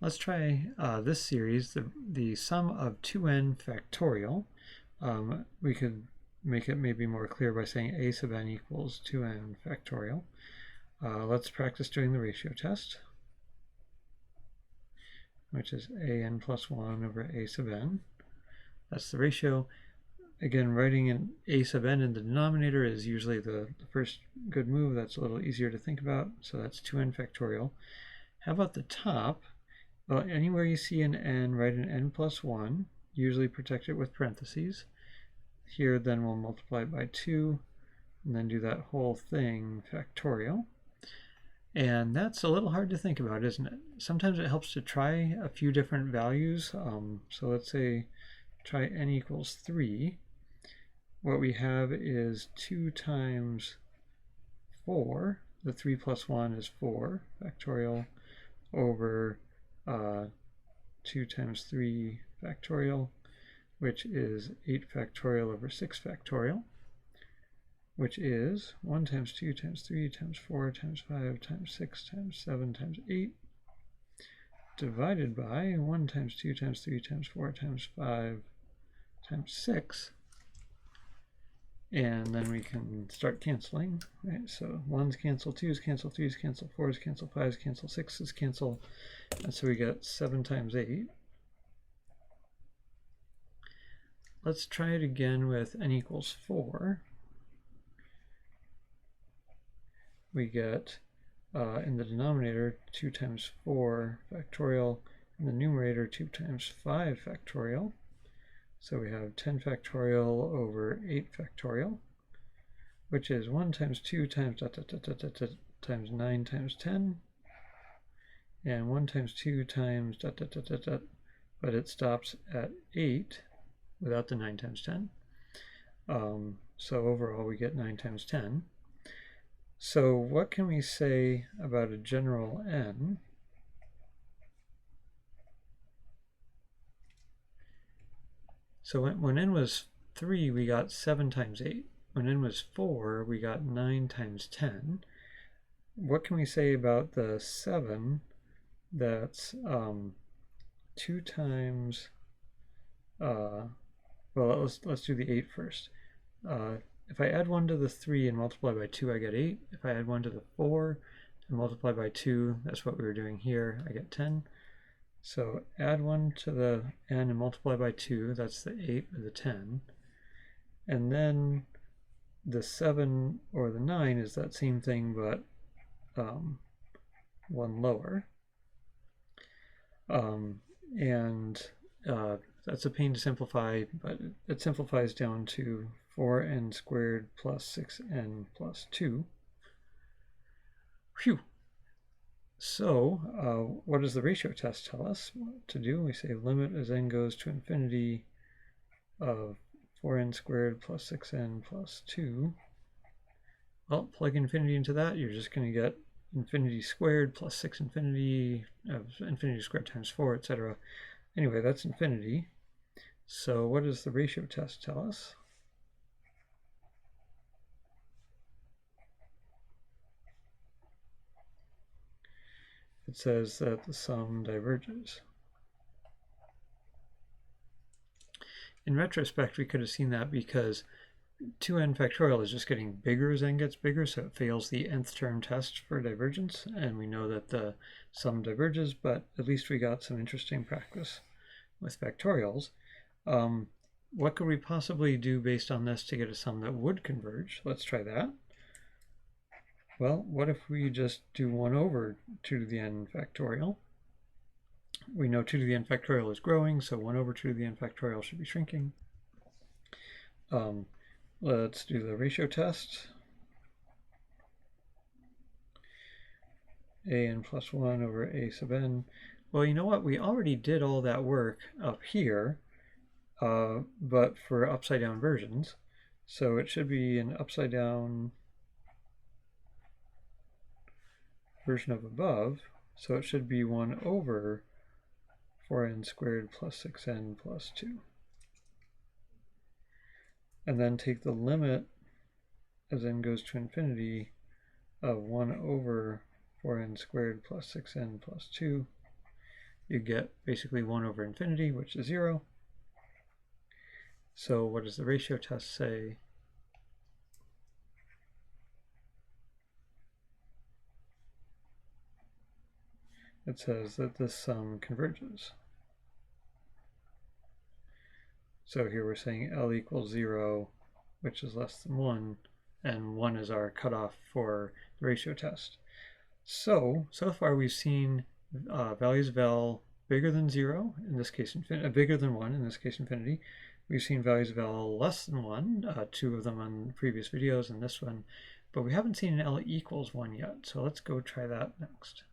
Let's try this series, the sum of 2n factorial. We could make it maybe more clear by saying a sub n equals 2n factorial. Let's practice doing the ratio test, which is an plus 1 over a sub n. That's the ratio. Again, writing an a sub n in the denominator is usually the first good move. That's a little easier to think about. So that's 2n factorial. How about the top? Well, anywhere you see an n, write an n plus 1, usually protect it with parentheses. Here then we'll multiply it by 2, and then do that whole thing factorial. And that's a little hard to think about, isn't it? Sometimes it helps to try a few different values. So let's say try n equals 3. What we have is 2 times 4. The 3 plus 1 is 4 factorial over 2 times 3 factorial, which is 8 factorial over 6 factorial, which is 1 times 2 times 3 times 4 times 5 times 6 times 7 times 8 divided by 1 times 2 times 3 times 4 times 5 times 6. And then we can start canceling, right? So 1's cancel, 2's cancel, 3's cancel, 4's cancel, 5's cancel, 6's cancel. And so we get 7 times 8. Let's try it again with n equals 4. We get, in the denominator, 2 times 4 factorial. In the numerator, 2 times 5 factorial. So we have 10 factorial over 8 factorial, which is 1 times 2 times times 9 times 10, and 1 times 2 times but it stops at 8 without the 9 times 10. So overall we get 9 times 10. So what can we say about a general n? So when n was 3, we got 7 times 8. When n was 4, we got 9 times 10. What can we say about the 7 that's 2 times, well, let's do the 8 first. If I add 1 to the 3 and multiply by 2, I get 8. If I add 1 to the 4 and multiply by 2, that's what we were doing here, I get 10. So add 1 to the n and multiply by 2, that's the 8 or the 10. And then the 7 or the 9 is that same thing, but 1 lower. That's a pain to simplify, but it simplifies down to 4n squared plus 6n plus 2. Phew! So what does the ratio test tell us what to do? We say limit as n goes to infinity of 4n squared plus 6n plus 2. Well, plug infinity into that, you're just going to get infinity squared plus 6 infinity, infinity squared times 4, etc. Anyway, that's infinity. So what does the ratio test tell us? It says that the sum diverges. In retrospect, we could have seen that because 2n factorial is just getting bigger as n gets bigger, so it fails the nth term test for divergence, and we know that the sum diverges, but at least we got some interesting practice with factorials. What could we possibly do based on this to get a sum that would converge? Let's try that. Well, what if we just do 1 over 2 to the n factorial? We know 2 to the n factorial is growing, so 1 over 2 to the n factorial should be shrinking. Let's do the ratio test. an plus 1 over a sub n. Well, you know what? We already did all that work up here, but for upside down versions. So it should be an upside down version of above, so it should be 1 over 4n squared plus 6n plus 2. And then take the limit as n goes to infinity of 1 over 4n squared plus 6n plus 2. you get basically 1 over infinity, which is 0. So what does the ratio test say? It says that this sum converges. So here we're saying L equals 0, which is less than 1, and 1 is our cutoff for the ratio test. So far we've seen values of L bigger than 0, in this case bigger than 1, in this case infinity. We've seen values of L less than 1, 2 of them on previous videos and this one, but we haven't seen an L equals 1 yet, so let's go try that next.